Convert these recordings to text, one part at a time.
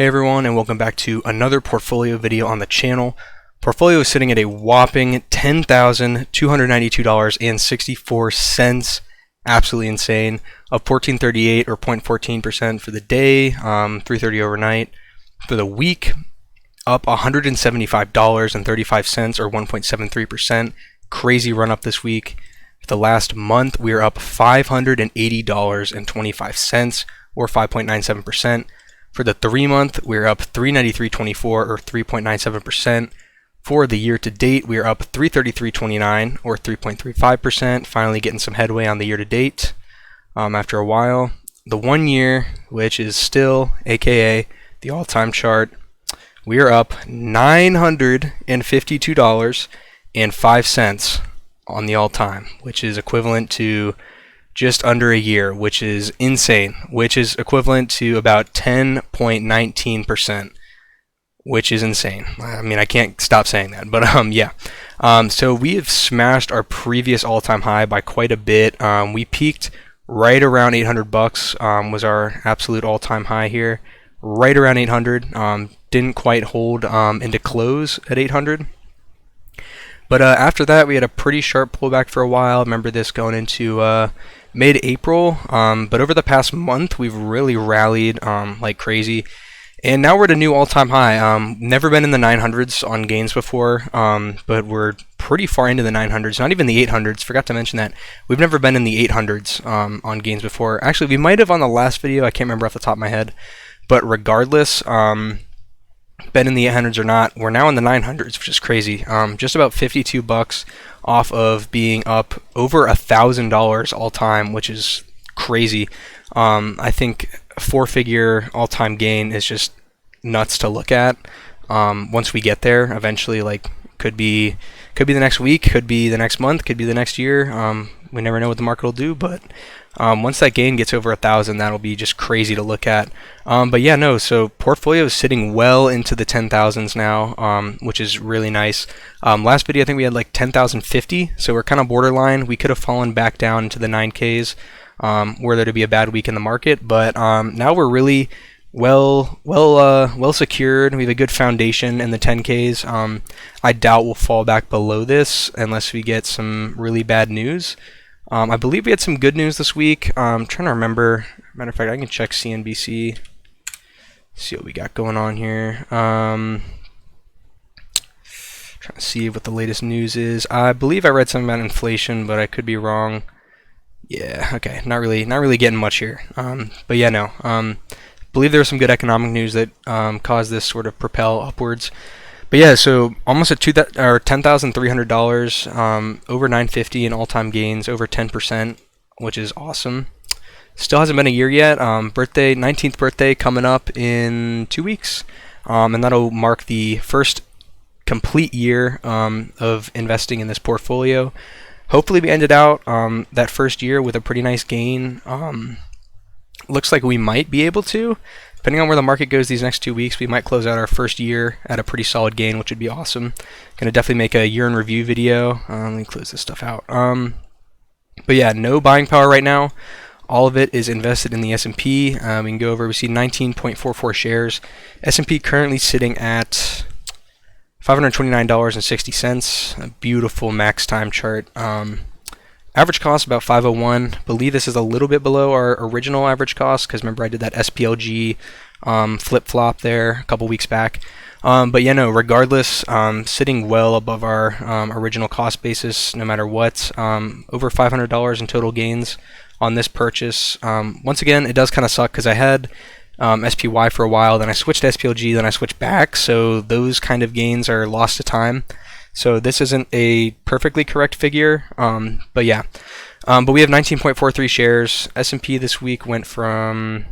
Hey everyone, and welcome back to another portfolio video on the channel. Portfolio is sitting at a whopping $10,292.64. Absolutely insane. Up 1438 or 0.14% for the day, 330 overnight. For the week, up $175.35 or 1.73%. Crazy run up this week. For the last month, we are up $580.25 or 5.97%. For the 3-month, we're up $393.24 or 3.97%. For the year to date, we're up $333.29 or 3.35%. Finally getting some headway on the year to date after a while. The 1 year, which is still aka the all-time chart, we are up $952.05 on the all-time, which is equivalent to just under a year, which is insane, which is equivalent to about 10.19%, which is insane. I mean, I can't stop saying that, but yeah. So we have smashed our previous all-time high by quite a bit. We peaked right around 800 bucks, was our absolute all-time high here, right around 800. Didn't quite hold into close at 800. But after that, we had a pretty sharp pullback for a while. Remember this going into mid-April, but over the past month, we've really rallied like crazy. And now we're at a new all-time high. Never been in the 900s on gains before, but we're pretty far into the 900s, not even the 800s. Forgot to mention that. We've never been in the 800s on gains before. Actually, we might have on the last video. I can't remember off the top of my head. But regardless, been in the 800s or not, we're now in the 900s, which is crazy. Just about 52 bucks off of being up over $1,000 all time, which is crazy. I think a 4-figure all-time gain is just nuts to look at. Once we get there, eventually, like could be the next week, could be the next month, could be the next year. We never know what the market will do, but once that gain gets over 1,000, that'll be just crazy to look at. But yeah, no, so portfolio is sitting well into the 10,000s now, which is really nice. Last video, I think we had like 10,050, so we're kind of borderline. We could have fallen back down into the 9Ks were there to be a bad week in the market, but now we're really well secured. We have a good foundation in the 10Ks. I doubt we'll fall back below this unless we get some really bad news. I believe we had some good news this week. I'm trying to remember. Matter of fact, I can check CNBC, see what we got going on here. Trying to see what the latest news is. I believe I read something about inflation, but I could be wrong. Yeah, okay, not really getting much here. But yeah, no. Believe there was some good economic news that caused this sort of propel upwards. But yeah, so almost at $10,300, over 950 in all-time gains, over 10%, which is awesome. Still hasn't been a year yet. 19th birthday coming up in 2 weeks, and that'll mark the first complete year of investing in this portfolio. Hopefully, we ended out that first year with a pretty nice gain. Looks like we might be able to. Depending on where the market goes these next 2 weeks, we might close out our first year at a pretty solid gain, which would be awesome. Gonna definitely make a year in review video. Let me close this stuff out. But yeah, no buying power right now. All of it is invested in the S&P. We can go over. We see 19.44 shares. S&P currently sitting at $529.60. A beautiful max time chart. Average cost about 501. Believe this is a little bit below our original average cost because remember I did that SPLG flip-flop there a couple weeks back. But yeah, no, regardless, sitting well above our original cost basis no matter what. Over $500 in total gains on this purchase. Once again, it does kind of suck because I had SPY for a while, then I switched to SPLG, then I switched back, so those kind of gains are lost to time. So this isn't a perfectly correct figure, but yeah. But we have 19.43 shares. S&P this week went from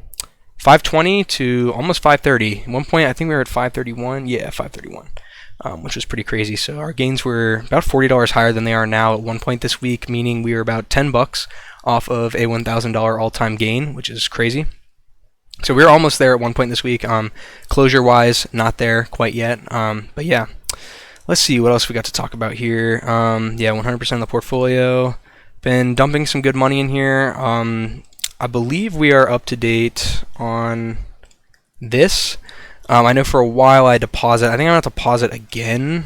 520 to almost 530. At one point, I think we were at 531. Yeah, 531, which was pretty crazy. So our gains were about $40 higher than they are now at one point this week, meaning we were about 10 bucks off of a $1,000 all-time gain, which is crazy. So we were almost there at one point this week. Closure-wise, not there quite yet. But yeah. Let's see what else we got to talk about here. Yeah, 100% of the portfolio. Been dumping some good money in here. I believe we are up to date on this. I know for a while I deposit. I think I'm going to deposit again,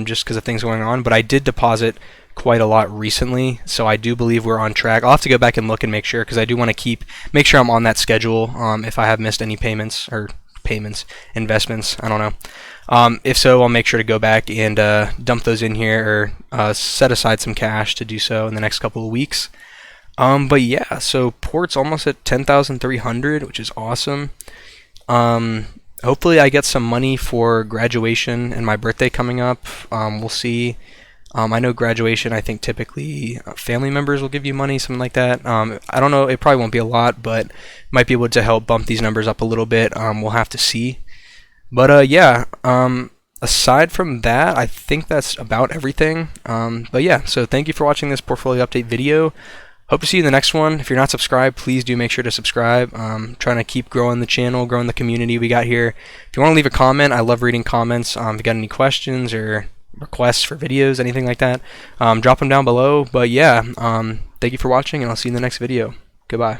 just because of things going on. But I did deposit quite a lot recently, so I do believe we're on track. I'll have to go back and look and make sure, because I do want to make sure I'm on that schedule. If I have missed any investments, I don't know. If so, I'll make sure to go back and dump those in here, or set aside some cash to do so in the next couple of weeks. But yeah, so port's almost at 10,300, which is awesome. Hopefully I get some money for graduation and my birthday coming up. We'll see. I know graduation, I think typically family members will give you money, something like that. I don't know, it probably won't be a lot, but might be able to help bump these numbers up a little bit. We'll have to see. But yeah, aside from that, I think that's about everything. But yeah, so thank you for watching this portfolio update video. Hope to see you in the next one. If you're not subscribed, please do make sure to subscribe. Trying to keep growing the channel, growing the community we got here. If you want to leave a comment, I love reading comments. If you got any questions or requests for videos, anything like that, drop them down below. But yeah, thank you for watching, and I'll see you in the next video. Goodbye.